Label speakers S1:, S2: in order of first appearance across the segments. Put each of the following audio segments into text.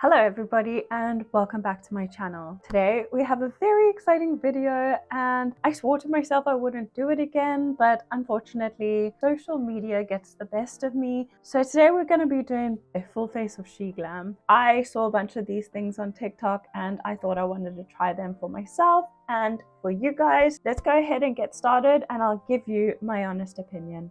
S1: Hello everybody and welcome back to my channel. Today we have a very exciting video and I swore to myself I wouldn't do it again, but unfortunately social media gets the best of me. So today we're going to be doing a full face of Sheglam. I saw a bunch of these things on TikTok and I thought I wanted to try them for myself and for you guys. Let's go ahead and get started and I'll give you my honest opinion.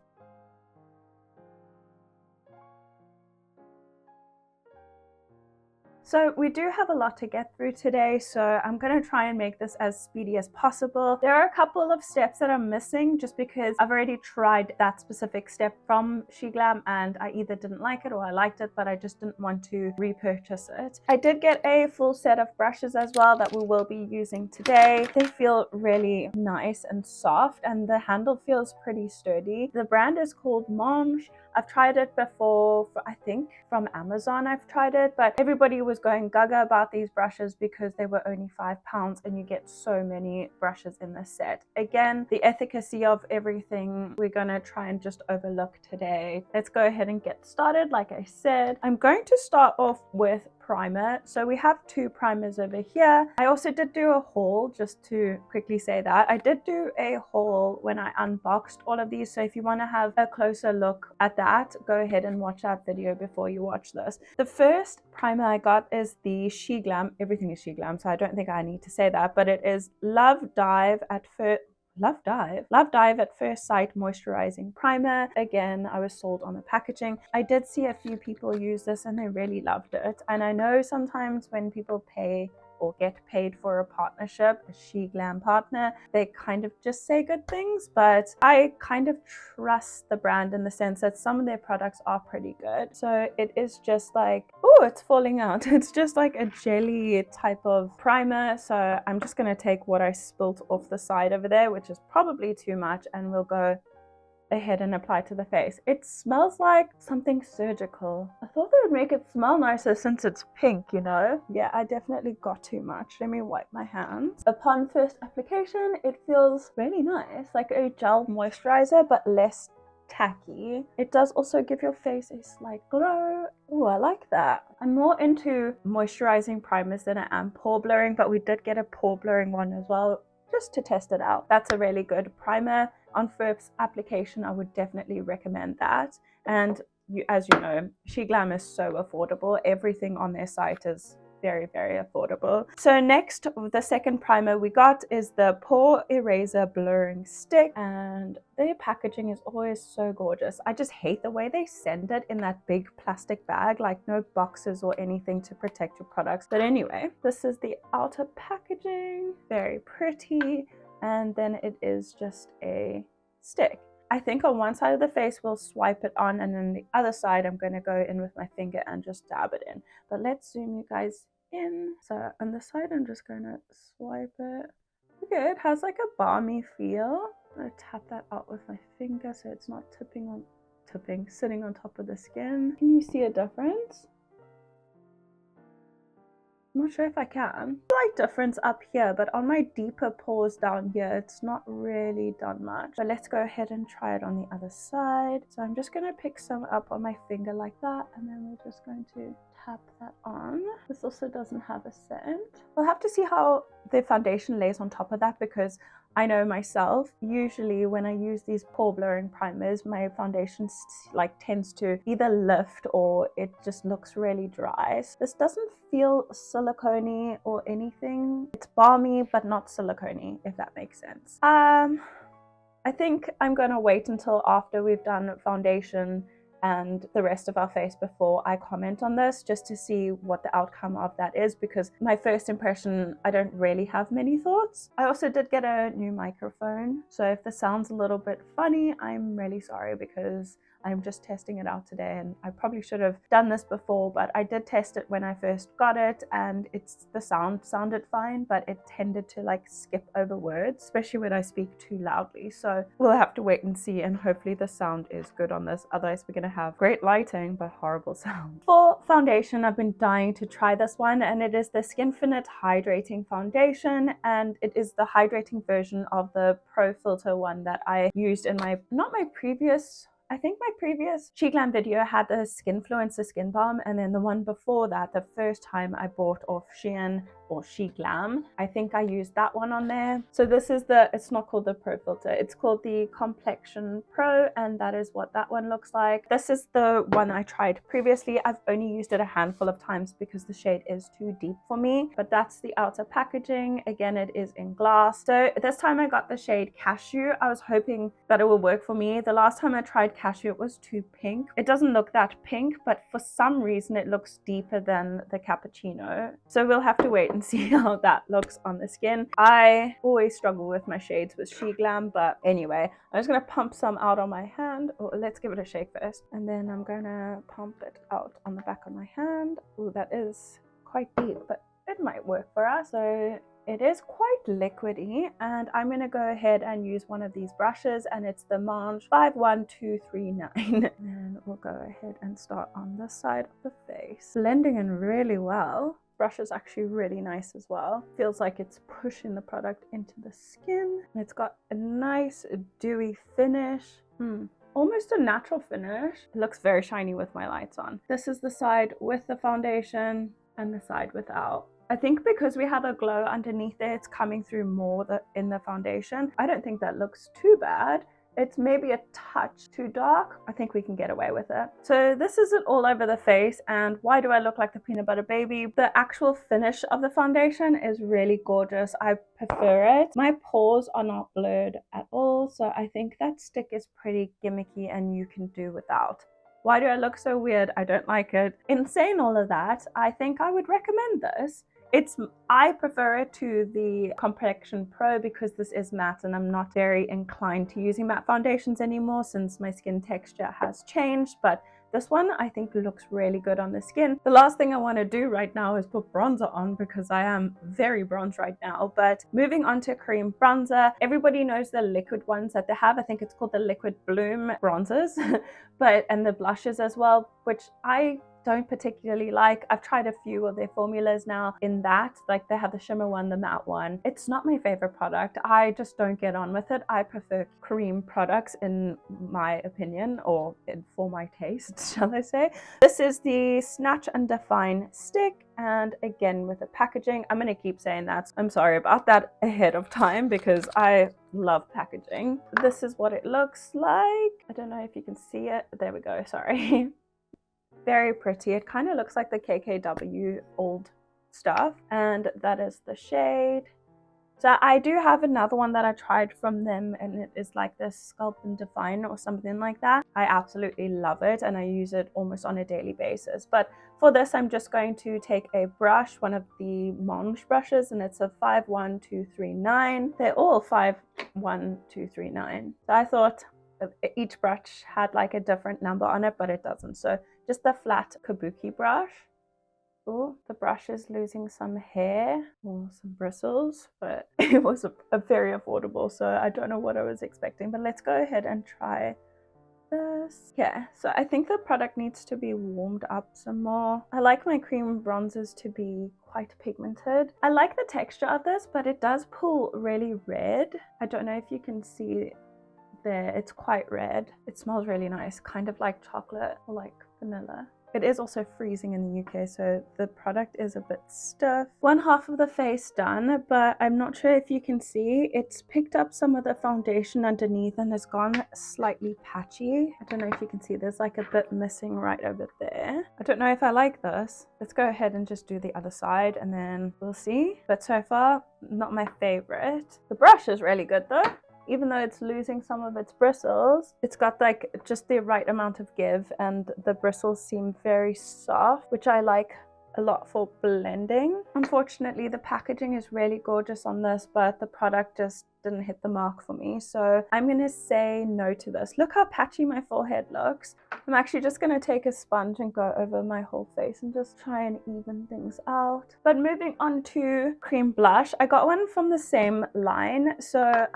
S1: So we do have a lot to get through today, so I'm going to try and make this as speedy as possible. There are a couple of steps that I'm missing just because I've already tried that specific step from Sheglam and I either didn't like it or I liked it, but I just didn't want to repurchase it. I did get a full set of brushes as well that we will be using today. They feel really nice and soft and the handle feels pretty sturdy. The brand is called Monge. I've tried it before, I think from Amazon I've tried it, but everybody was going gaga about these brushes because they were only £5 and you get so many brushes in this set. Again, the efficacy of everything we're gonna try and just overlook today. Let's go ahead and get started. Like I said, I'm going to start off with primer. So we have two primers over here. I also did do a haul, just to quickly say that. I did do a haul when I unboxed all of these. So if you want to have a closer look at that, go ahead and watch that video before you watch this. The first primer I got is the Sheglam. Everything is Sheglam, so I don't think I need to say that, but it is Love Dive at First Sight Moisturizing Primer. Again, I was sold on the packaging. I did see a few people use this and they really loved it. And I know sometimes when people pay or get paid for a partnership, a Sheglam partner, they kind of just say good things, but I kind of trust the brand in the sense that some of their products are pretty good. So it is just like, oh, it's falling out. It's just like a jelly type of primer. So I'm just going to take what I spilt off the side over there, which is probably too much, and we'll go ahead and apply to the face. It smells like something surgical. I thought they would make it smell nicer since it's pink, you know? Yeah, I definitely got too much. Let me wipe my hands. Upon first application, it feels really nice, like a gel moisturizer, but less tacky. It does also give your face a slight glow. Oh, I like that. I'm more into moisturizing primers than I am pore blurring, but we did get a pore blurring one as well, just to test it out. That's a really good primer. On first application, I would definitely recommend that. And as you know, Sheglam is so affordable. Everything on their site is very, very affordable. So next, the second primer we got is the Pore Eraser Blurring Stick, and their packaging is always so gorgeous. I just hate the way they send it in that big plastic bag, like no boxes or anything to protect your products. But anyway, this is the outer packaging, very pretty, and then it is just a stick. I think on one side of the face we'll swipe it on, and then the other side I'm going to go in with my finger and just dab it in. But let's zoom you guys in. So on the side I'm just going to swipe it. Okay, it has like a balmy feel. I'm going to tap that out with my finger so it's not sitting on top of the skin. Can you see a difference? I'm not sure if I can. Slight difference up here, but on my deeper pores down here, it's not really done much. But let's go ahead and try it on the other side. So I'm just going to pick some up on my finger like that, and then we're just going to tap that on. This also doesn't have a scent. We'll have to see how the foundation lays on top of that, because I know myself, usually when I use these pore blurring primers, my foundation tends to either lift or it just looks really dry. So this doesn't feel silicone-y or anything. It's balmy but not silicone-y, if that makes sense. I think I'm gonna wait until after we've done foundation and the rest of our face before I comment on this, just to see what the outcome of that is, because my first impression, I don't really have many thoughts. I also did get a new microphone, so if this sounds a little bit funny, I'm really sorry, because I'm just testing it out today, and I probably should have done this before, but I did test it when I first got it, and the sound sounded fine, but it tended to like skip over words, especially when I speak too loudly. So we'll have to wait and see, and hopefully the sound is good on this. Otherwise we're gonna have great lighting but horrible sound. For foundation, I've been dying to try this one, and it is the Skinfinite Hydrating Foundation, and it is the hydrating version of the Pro Filter one that I used in not my previous I think my previous Sheglam video had the Skinfluencer Skin Balm, and then the one before that, the first time I bought off Shein or Sheglam, I think I used that one on there. So this is it's not called the Pro Filter, it's called the Complexion Pro, and that is what that one looks like. This is the one I tried previously. I've only used it a handful of times because the shade is too deep for me, but that's the outer packaging. Again, it is in glass. So this time I got the shade Cashew. I was hoping that it would work for me. The last time I tried Cashew, it was too pink. It doesn't look that pink, but for some reason it looks deeper than the Cappuccino. So we'll have to wait and see how that looks on the skin. I always struggle with my shades with Sheglam, but anyway, I'm just gonna pump some out on my hand. Oh, let's give it a shake first. And then I'm gonna pump it out on the back of my hand. Oh, that is quite deep, but it might work for us. So it is quite liquidy, and I'm going to go ahead and use one of these brushes, and it's the Mange 51239. And we'll go ahead and start on this side of the face, blending in really well. Brush is actually really nice as well. Feels like it's pushing the product into the skin, and it's got a nice dewy finish. Almost a natural finish. It looks very shiny with my lights on. This is the side with the foundation and the side without. I think because we have a glow underneath there, it's coming through more in the foundation. I don't think that looks too bad. It's maybe a touch too dark. I think we can get away with it. So this is it all over the face. And why do I look like the peanut butter baby? The actual finish of the foundation is really gorgeous. I prefer it. My pores are not blurred at all. So I think that stick is pretty gimmicky and you can do without. Why do I look so weird? I don't like it. In saying all of that, I think I would recommend this. I prefer it to the Complexion Pro because this is matte, and I'm not very inclined to using matte foundations anymore since my skin texture has changed, but this one I think looks really good on the skin. The last thing I want to do right now is put bronzer on because I am very bronzed right now. But moving on to cream bronzer, everybody knows the liquid ones that they have. I think it's called the Liquid Bloom bronzers, and the blushes as well, which I don't particularly like. I've tried a few of their formulas now in that, like they have the shimmer one, the matte one. It's not my favorite product. I just don't get on with it. I prefer cream products in my opinion, or for my taste, shall I say. This is the Snatch and Define stick, and again with the packaging, I'm going to keep saying that. I'm sorry about that ahead of time because I love packaging. This is what it looks like. I don't know if you can see it. There we go, sorry. Very pretty. It kind of looks like the KKW old stuff, and that is the shade. So I do have another one that I tried from them, and it is like this Sculpt and Define or something like that. I absolutely love it, and I use it almost on a daily basis. But for this, I'm just going to take a brush, one of the Mange brushes, and it's a 51239. They're all 51239. So I thought each brush had like a different number on it, but it doesn't. So just the flat kabuki brush. Oh, the brush is losing some hair or some bristles, but it was a very affordable, so I don't know what I was expecting. But let's go ahead and try this. Yeah, so I think the product needs to be warmed up some more. I like my cream bronzers to be quite pigmented. I like the texture of this, but it does pull really red. I don't know if you can see there, it's quite red. It smells really nice, kind of like chocolate or like vanilla. It is also freezing in the UK, so the product is a bit stiff. One half of the face done, but I'm not sure if you can see, it's picked up some of the foundation underneath and has gone slightly patchy. I don't know if you can see, there's like a bit missing right over there. I don't know if I like this. Let's go ahead and just do the other side and then we'll see. But so far, not my favorite. The brush is really good though. Even though it's losing some of its bristles, it's got like just the right amount of give, and the bristles seem very soft, which I like a lot for blending. Unfortunately, the packaging is really gorgeous on this, but the product just didn't hit the mark for me. So I'm gonna say no to this. Look how patchy my forehead looks. I'm actually just gonna take a sponge and go over my whole face and just try and even things out. But moving on to cream blush, I got one from the same line, so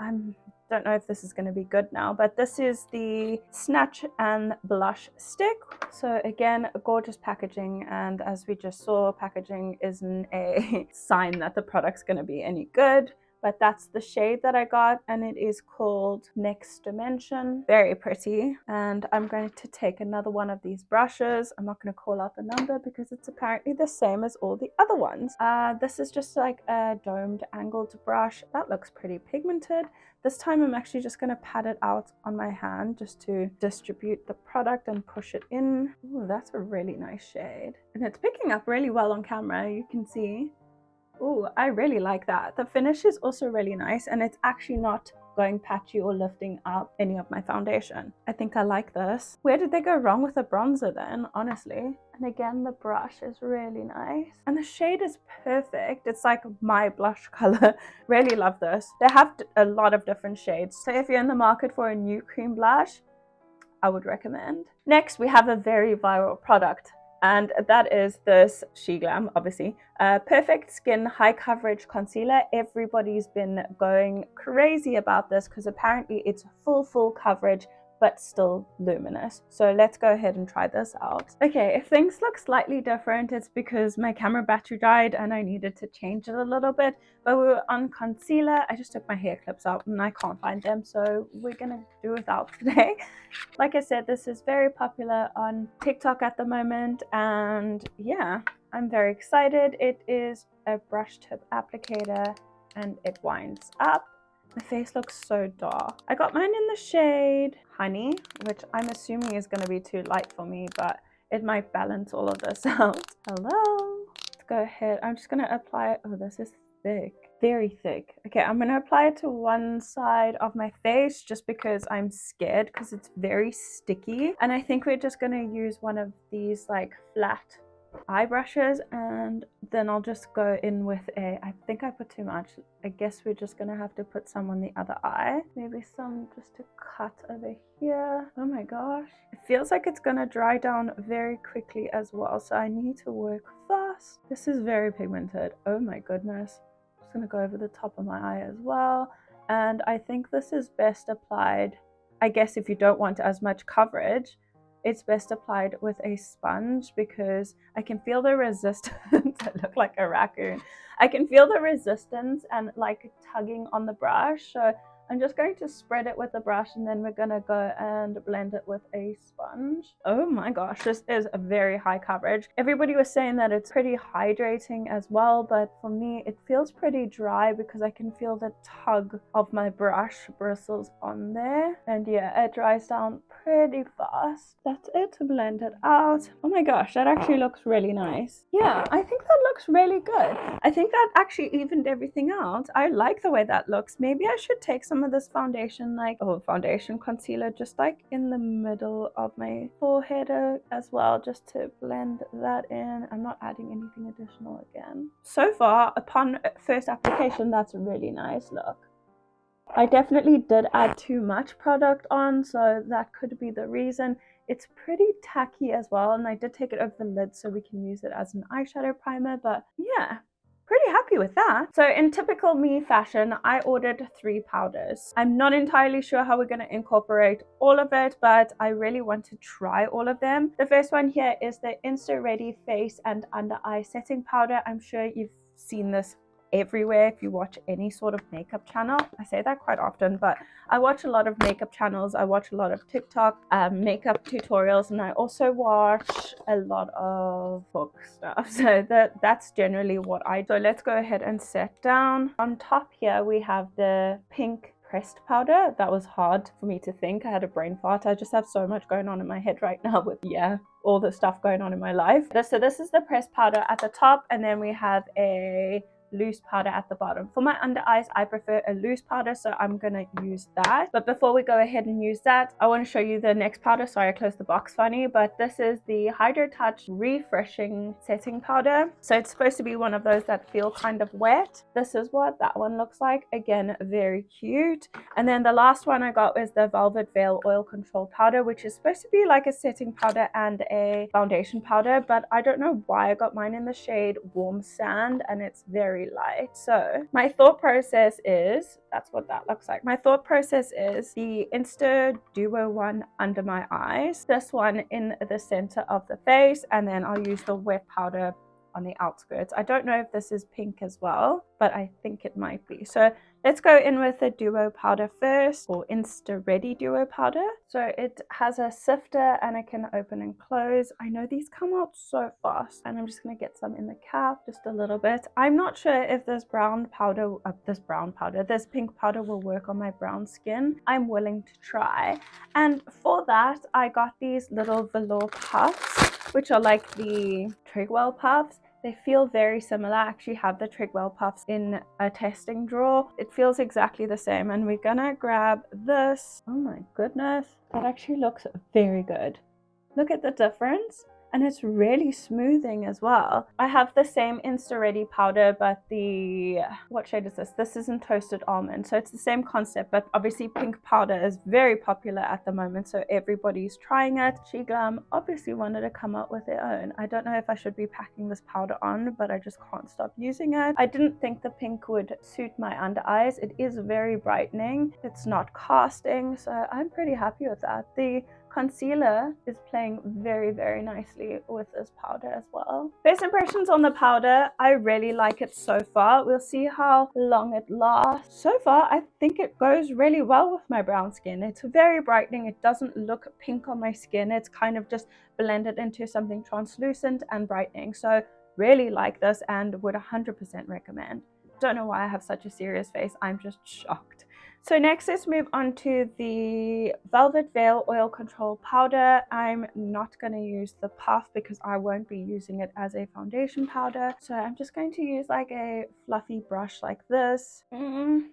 S1: don't know if this is going to be good now, but this is the Snatch and Blush stick. So again, gorgeous packaging, and as we just saw, packaging isn't a sign that the product's going to be any good. but that's the shade that I got, and it is called Next Dimension. Very pretty. And I'm going to take another one of these brushes. I'm not going to call out the number because it's apparently the same as all the other ones. This is just like a domed angled brush that looks pretty pigmented. This time I'm actually just going to pat it out on my hand just to distribute the product and push it in. Ooh, that's a really nice shade, and it's picking up really well on camera, you can see. Ooh, I really like that. The finish is also really nice, and it's actually not going patchy or lifting up any of my foundation. I think I like this. Where did they go wrong with the bronzer then, honestly? And again, the brush is really nice. And the shade is perfect. It's like my blush color. Really love this. They have a lot of different shades. So if you're in the market for a new cream blush, I would recommend. Next, we have a very viral product, and that is this Sheglam, obviously. Perfect Skin High Coverage Concealer. Everybody's been going crazy about this because apparently it's full coverage but still luminous. So let's go ahead and try this out. Okay, if things look slightly different, it's because my camera battery died and I needed to change it a little bit. But we were on concealer. I just took my hair clips out and I can't find them, so we're gonna do without today. Like I said, this is very popular on TikTok at the moment, and yeah, I'm very excited. It is a brush tip applicator and it winds up. My face looks so dark. I got mine in the shade Honey, which I'm assuming is going to be too light for me, but it might balance all of this out. Hello. Let's go ahead. I'm just going to apply it. Oh, this is thick. Very thick. Okay, I'm going to apply it to one side of my face just because I'm scared because it's very sticky. And I think we're just going to use one of these like flat eye brushes, and then I'll just go in with I think I put too much. I guess we're just gonna have to put some on the other eye, maybe some just to cut over here. Oh my gosh, it feels like it's gonna dry down very quickly as well, so I need to work fast. This is very pigmented. Oh my goodness. I'm just gonna go over the top of my eye as well, and I think this is best applied, I guess, if you don't want as much coverage, it's best applied with a sponge because I can feel the resistance. I look like a raccoon. I can feel the resistance and like tugging on the brush. So I'm just going to spread it with the brush, and then we're going to go and blend it with a sponge. Oh my gosh, this is a very high coverage. Everybody was saying that it's pretty hydrating as well, but for me it feels pretty dry because I can feel the tug of my brush bristles on there. And yeah, it dries down pretty fast. That's it to blend it out. Oh my gosh, that actually looks really nice. Yeah, I think that looks really good. I think that actually evened everything out. I like the way that looks. Maybe I should take some of this foundation, foundation concealer, just like in the middle of my forehead as well, just to blend that in. I'm not adding anything additional again. So far, upon first application, that's a really nice look. I definitely did add too much product on, so that could be the reason. It's pretty tacky as well, and I did take it over the lid so we can use it as an eyeshadow primer, but yeah, pretty happy with that. So in typical me fashion, I ordered 3 powders. I'm not entirely sure how we're going to incorporate all of it, but I really want to try all of them. The first one here is the Insta Ready Face and Under Eye Setting Powder. I'm sure you've seen this everywhere if you watch any sort of makeup channel. I say that quite often, but I watch a lot of makeup channels. I watch a lot of TikTok makeup tutorials, and I also watch a lot of book stuff. So that's generally what I do. So let's go ahead and set down. On top here we have the pink pressed powder. That was hard for me to think. I had a brain fart. I just have so much going on in my head right now with all the stuff going on in my life. So this is the pressed powder at the top, and then we have a loose powder at the bottom. For my under eyes, I prefer a loose powder, so I'm gonna use that. But before we go ahead and use that, I want to show you the next powder. Sorry, I closed the box funny, but this is the Hydro Touch Refreshing Setting Powder. So it's supposed to be one of those that feel kind of wet. This is what that one looks like. Again, very cute. And then the last one I got was the Velvet Veil Oil Control Powder, which is supposed to be like a setting powder and a foundation powder, but I don't know why I got mine in the shade Warm Sand, and it's very light. So my thought process is, that's what that looks like. My thought process is the Insta Duo one under my eyes, this one in the center of the face, and then I'll use the wet powder on the outskirts. I don't know if this is pink as well, but I think it might be. So let's go in with the duo powder first, or Insta Ready duo powder. So it has a sifter and it can open and close. I know these come out so fast, and I'm just going to get some in the cap, just a little bit. I'm not sure if this this pink powder will work on my brown skin. I'm willing to try. And for that, I got these little velour puffs, which are like the Trigwell puffs. They feel very similar. I actually have the Trigwell puffs in a testing drawer. It feels exactly the same. And we're gonna grab this. Oh my goodness, that actually looks very good. Look at the difference. And it's really smoothing as well. I have the same Insta Ready powder, but what shade is this? This isn't Toasted Almond. So it's the same concept, but obviously pink powder is very popular at the moment, so everybody's trying it. Sheglam obviously wanted to come out with their own. I don't know if I should be packing this powder on, but I just can't stop using it. I didn't think the pink would suit my under eyes. It is very brightening. It's not casting, so I'm pretty happy with that. The concealer is playing very, very nicely with this powder as well. First impressions on the powder, I really like it so far. We'll see how long it lasts. So far, I think it goes really well with my brown skin. It's very brightening. It doesn't look pink on my skin. It's kind of just blended into something translucent and brightening. So really like this and would 100% recommend. Don't know why I have such a serious face. I'm just shocked. So next, let's move on to the Velvet Veil Oil Control Powder. I'm not going to use the puff because I won't be using it as a foundation powder. So I'm just going to use like a fluffy brush like this. I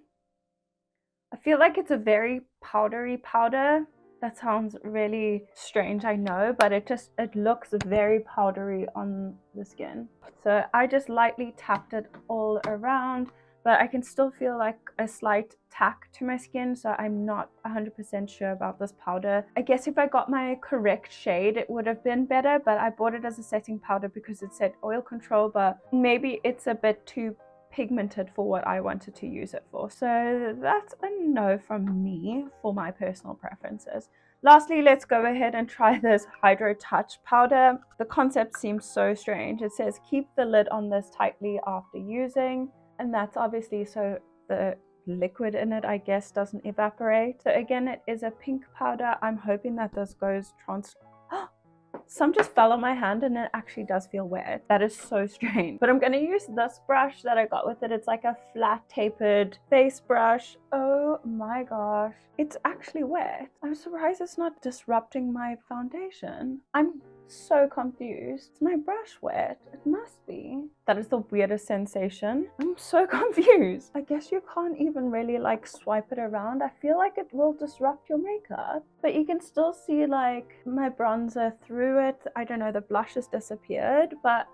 S1: feel like it's a very powdery powder. That sounds really strange, I know, but it looks very powdery on the skin. So I just lightly tapped it all around, but I can still feel like a slight tack to my skin, so I'm not 100% sure about this powder. I guess if I got my correct shade, it would have been better, but I bought it as a setting powder because it said oil control, but maybe it's a bit too pigmented for what I wanted to use it for. So that's a no from me for my personal preferences. Lastly, let's go ahead and try this Hydro Touch powder. The concept seems so strange. It says keep the lid on this tightly after using, and that's obviously so the liquid in it, I guess, doesn't evaporate. So again, it is a pink powder. I'm hoping that this goes Some just fell on my hand and it actually does feel wet. That is so strange. But I'm going to use this brush that I got with it. It's like a flat tapered face brush. Oh my gosh. It's actually wet. I'm surprised it's not disrupting my foundation. I'm so confused. Is my brush wet? It must be. That is the weirdest sensation. I'm so confused. I guess you can't even really like swipe it around. I feel like it will disrupt your makeup, but you can still see like my bronzer through it. I don't know, the blush has disappeared, but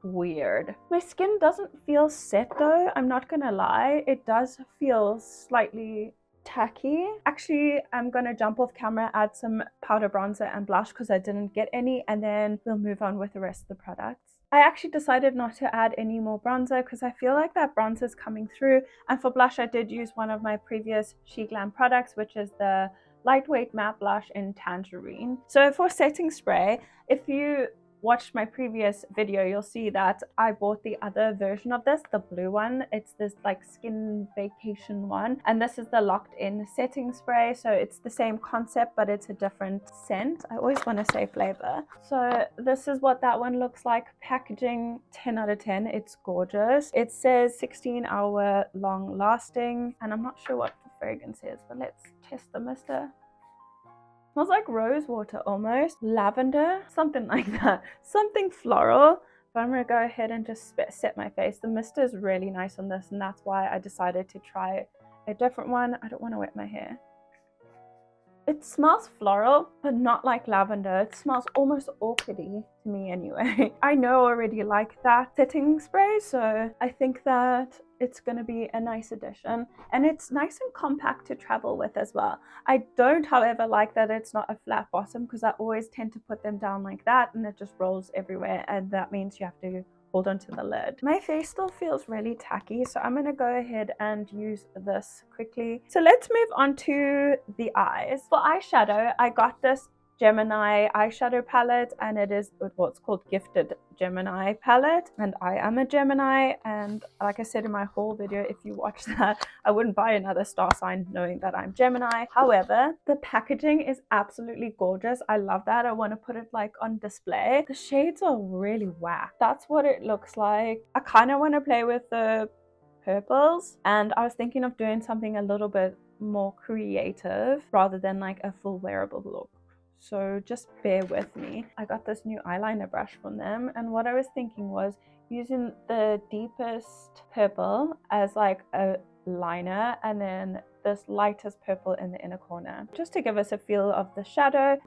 S1: weird. My skin doesn't feel set though, I'm not gonna lie. It does feel slightly tacky. Actually, I'm gonna jump off camera, add some powder bronzer and blush because I didn't get any, and then we'll move on with the rest of the products. I actually decided not to add any more bronzer because I feel like that bronzer is coming through, and for blush I did use one of my previous Sheglam products, which is the lightweight matte blush in Tangerine. So for setting spray, if you watched my previous video, you'll see that I bought the other version of this, the blue one. It's this like skin vacation one, and this is the locked in setting spray. So it's the same concept, but it's a different scent. I always want to say flavor. So this is what that one looks like. Packaging 10 out of 10. It's gorgeous. It says 16-hour long lasting, and I'm not sure what the fragrance is, but let's test the mister. Smells like rose water almost, lavender, something like that, something floral. But I'm gonna go ahead and just set my face. The mister is really nice on this, and that's why I decided to try a different one. I don't want to wet my hair. It smells floral, but not like lavender. It smells almost orchidy to me anyway. I know I already like that setting spray, so I think that it's going to be a nice addition. And it's nice and compact to travel with as well. I don't, however, like that it's not a flat bottom because I always tend to put them down like that and it just rolls everywhere, and that means you have to hold onto the lid. My face still feels really tacky, so I'm going to go ahead and use this quickly. So let's move on to the eyes. For eyeshadow, I got this Gemini eyeshadow palette, and it is what's called Gifted Gemini palette, and I am a Gemini, and like I said in my haul video, if you watch that, I wouldn't buy another star sign knowing that I'm Gemini. However, the packaging is absolutely gorgeous. I love that. I want to put it like on display. The shades are really whack. That's what it looks like. I kind of want to play with the purples, and I was thinking of doing something a little bit more creative rather than like a full wearable look. So just bear with me. I got this new eyeliner brush from them, and what I was thinking was using the deepest purple as like a liner, and then this lightest purple in the inner corner, just to give us a feel of the shadow.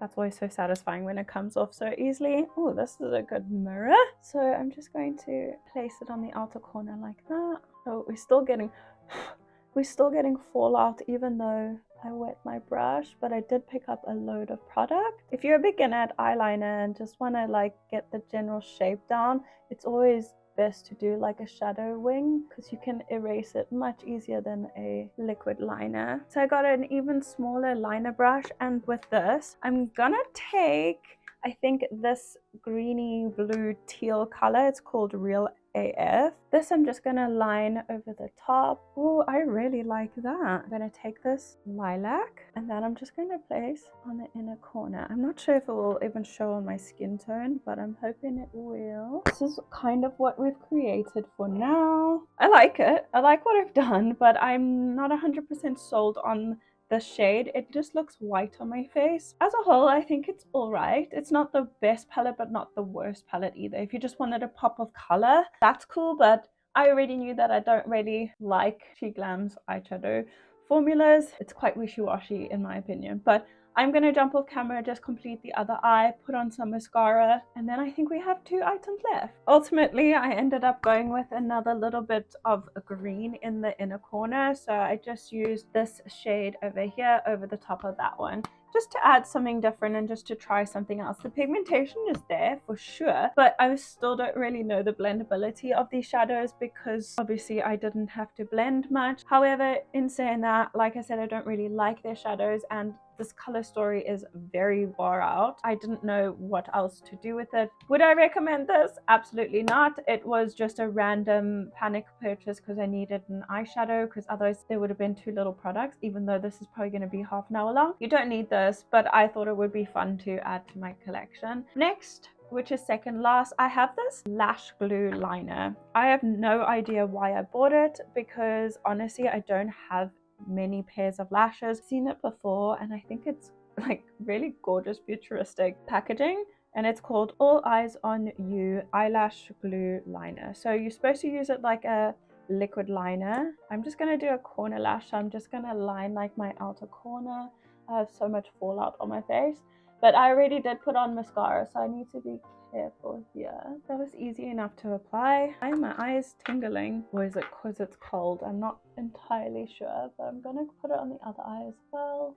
S1: That's always so satisfying when it comes off so easily. Oh, this is a good mirror. So I'm just going to place it on the outer corner like that. Oh, we're still getting fallout even though I wet my brush, but I did pick up a load of product. If you're a beginner at eyeliner and just want to like get the general shape down, it's always best to do like a shadow wing because you can erase it much easier than a liquid liner. So I got an even smaller liner brush, and with this I'm gonna take, I think, this greeny blue teal color. It's called Real AF. This I'm just gonna line over the top. Oh, I really like that. I'm gonna take this lilac and then I'm just gonna place on the inner corner. I'm not sure if it will even show on my skin tone, but I'm hoping it will. This is kind of what we've created for now. I like it. I like what I've done, but I'm not 100% sold on the shade. It just looks white on my face. As a whole, I think it's all right. It's not the best palette, but not the worst palette either. If you just wanted a pop of color, that's cool, but I already knew that I don't really like Sheglam's eyeshadow formulas. It's quite wishy-washy in my opinion, but I'm going to jump off camera, just complete the other eye, put on some mascara, and then I think we have 2 items left. Ultimately, I ended up going with another little bit of green in the inner corner. So I just used this shade over here over the top of that one, just to add something different and just to try something else. The pigmentation is there for sure, but I still don't really know the blendability of these shadows because obviously I didn't have to blend much. However, in saying that, like I said, I don't really like their shadows, and this color story is very far out. I didn't know what else to do with it. Would I recommend this? Absolutely not. It was just a random panic purchase because I needed an eyeshadow, because otherwise there would have been 2 little products, even though this is probably going to be half an hour long. You don't need this, but I thought it would be fun to add to my collection. Next, which is second last, I have this lash glue liner. I have no idea why I bought it because honestly I don't have many pairs of lashes. I've seen it before and I think it's like really gorgeous futuristic packaging, and it's called All Eyes on You eyelash glue liner. So you're supposed to use it like a liquid liner. I'm just going to do a corner lash, so I'm just going to line like my outer corner. I have so much fallout on my face, but I already did put on mascara, so I need to be careful here. That was easy enough to apply. My eye is tingling, or is it because it's cold? I'm not entirely sure, but I'm gonna put it on the other eye as well.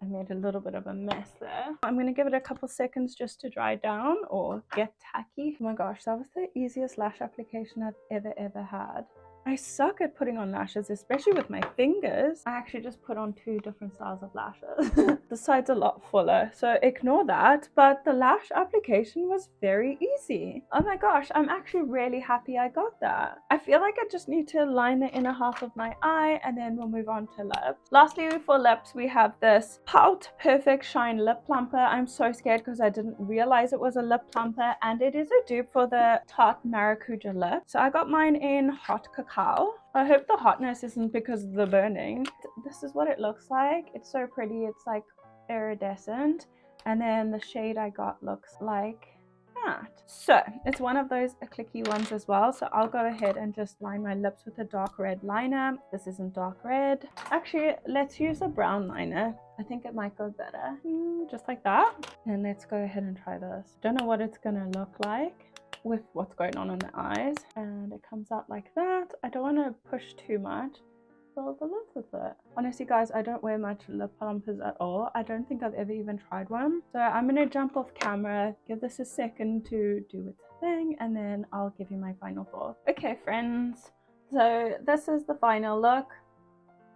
S1: I made a little bit of a mess there. I'm gonna give it a couple seconds just to dry down or get tacky. Oh my gosh, that was the easiest lash application I've ever had. I suck at putting on lashes, especially with my fingers. I actually just put on 2 different styles of lashes. The side's a lot fuller, so ignore that. But the lash application was very easy. Oh my gosh, I'm actually really happy I got that. I feel like I just need to line the inner half of my eye and then we'll move on to lips. Lastly, for lips, we have this Pout Perfect Shine Lip Plumper. I'm so scared because I didn't realize it was a lip plumper, and it is a dupe for the Tarte Maracuja lip. So I got mine in Hot Cacao. I hope the hotness isn't because of the burning. This is what it looks like. It's so pretty. It's like iridescent, and then the shade I got looks like that. So it's one of those clicky ones as well. So I'll go ahead and just line my lips with a dark red liner. This isn't dark red. Actually, let's use a brown liner. I think it might go better. Just like that. And let's go ahead and try this. Don't know what it's gonna look like with what's going on in the eyes, and it comes out like that. I don't want to push too much. So the length with it. Honestly guys, I don't wear much lip plumpers at all. I don't think I've ever even tried one. So I'm gonna jump off camera, give this a second to do its thing, and then I'll give you my final thoughts. Okay friends, so this is the final look.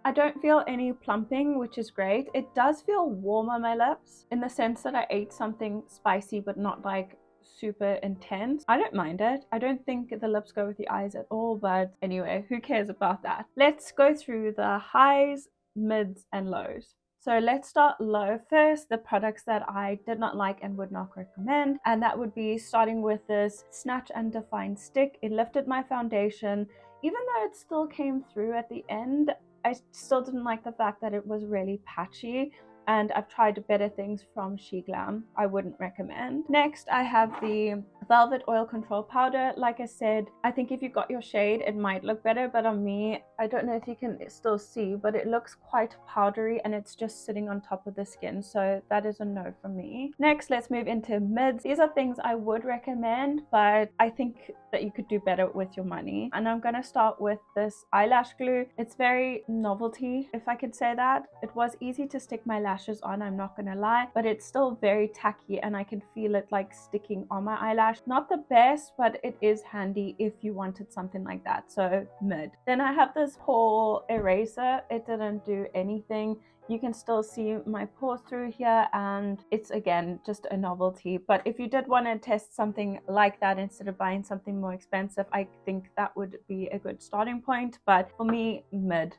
S1: I don't feel any plumping, which is great. It does feel warm on my lips in the sense that I ate something spicy, but not like super intense. I don't mind it. I don't think the lips go with the eyes at all, but anyway, who cares about that? Let's go through the highs, mids, and lows. So let's start low first, the products that I did not like and would not recommend. And that would be starting with this Snatch and Define stick. It lifted my foundation. Even though it still came through at the end, I still didn't like the fact that it was really patchy. And I've tried better things from Sheglam. I wouldn't recommend. Next, I have the Velvet Oil Control Powder. Like I said, I think if you got your shade, it might look better, but on me, I don't know if you can still see, but it looks quite powdery and it's just sitting on top of the skin. So that is a no for me. Next, let's move into mids. These are things I would recommend, but I think that you could do better with your money. And I'm gonna start with this eyelash glue. It's very novelty, if I could say that. It was easy to stick my lashes on, I'm not gonna lie, but it's still very tacky and I can feel it like sticking on my eyelash. Not the best, but it is handy if you wanted something like that. So mid. Then I have this pore eraser. It didn't do anything. You can still see my pores through here, and it's again just a novelty. But if you did want to test something like that instead of buying something more expensive, I think that would be a good starting point. But for me, mid.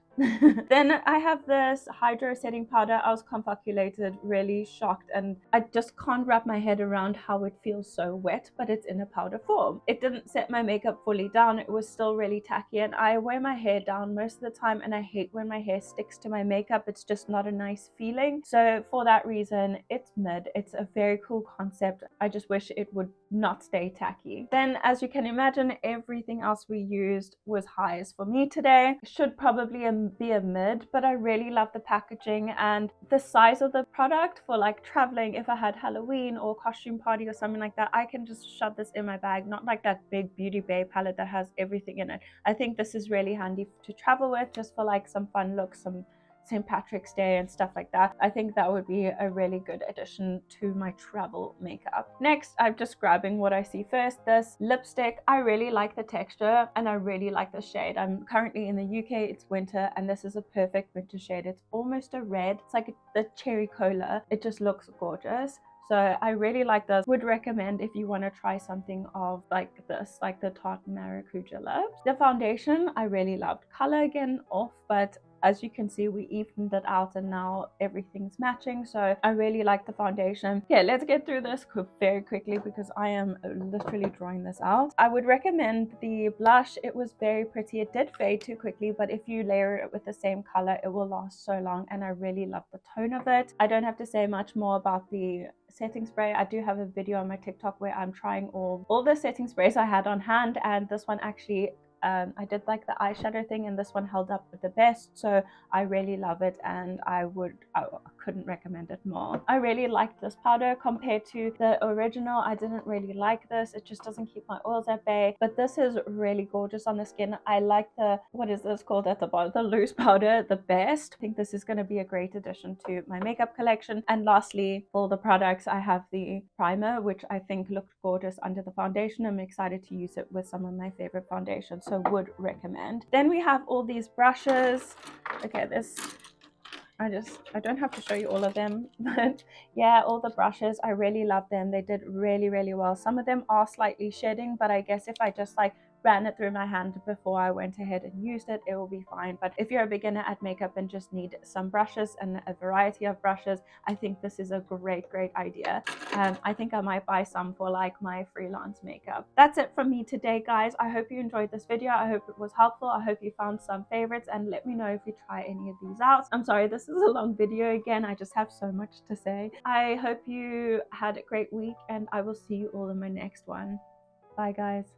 S1: Then I have this hydro setting powder. I was confoculated, really shocked, and I just can't wrap my head around how it feels so wet, but it's in a powder form. It didn't set my makeup fully down. It was still really tacky, and I wear my hair down most of the time, and I hate when my hair sticks to my makeup. It's just not a nice feeling. So for that reason, it's mid. It's a very cool concept. I just wish it would not stay tacky. Then, as you can imagine, everything else we used was highs for me today. Should probably be a mid, but I really love the packaging and the size of the product for like traveling. If I had Halloween or costume party or something like that, I can just shove this in my bag, not like that big Beauty Bay palette that has everything in it. I think this is really handy to travel with, just for like some fun looks, some St. Patrick's Day and stuff like that. I think that would be a really good addition to my travel makeup. Next, I'm just grabbing what I see first. This lipstick, I really like the texture and I really like the shade. I'm currently in the UK, it's winter, and this is a perfect winter shade. It's almost a red. It's like the cherry cola. It just looks gorgeous. So I really like this. Would recommend if you want to try something of like this, like the Tarte Maracuja lips. The foundation, I really loved. Color again off, but as you can see, we evened it out and now everything's matching. So I really like the foundation. Okay, let's get through this very quickly because I am literally drawing this out. I would recommend the blush. It was very pretty. It did fade too quickly, but if you layer it with the same color, it will last so long, and I really love the tone of it. I don't have to say much more about the setting spray. I do have a video on my TikTok where I'm trying all the setting sprays I had on hand, and this one actually I did like the eyeshadow thing, and this one held up the best, so I really love it, and I couldn't recommend it more. I really liked this powder compared to the original. I didn't really like this. It just doesn't keep my oils at bay, but this is really gorgeous on the skin. I like the, what is this called at the bottom, the loose powder, the best. I think this is going to be a great addition to my makeup collection. And lastly, for the products, I have the primer, which I think looked gorgeous under the foundation. I'm excited to use it with some of my favorite foundations, so would recommend. Then we have all these brushes. Okay, I don't have to show you all of them, but yeah, all the brushes, I really love them. They did really, really well. Some of them are slightly shedding, but I guess if I just like ran it through my hand before I went ahead and used it, it will be fine. But if you're a beginner at makeup and just need some brushes and a variety of brushes, I think this is a great idea. I think I might buy some for like my freelance makeup. That's it from me today, guys. I hope you enjoyed this video. I hope it was helpful. I hope you found some favorites, and let me know if you try any of these out. I'm sorry, this is a long video again. I just have so much to say. I hope you had a great week, and I will see you all in my next one. Bye, guys.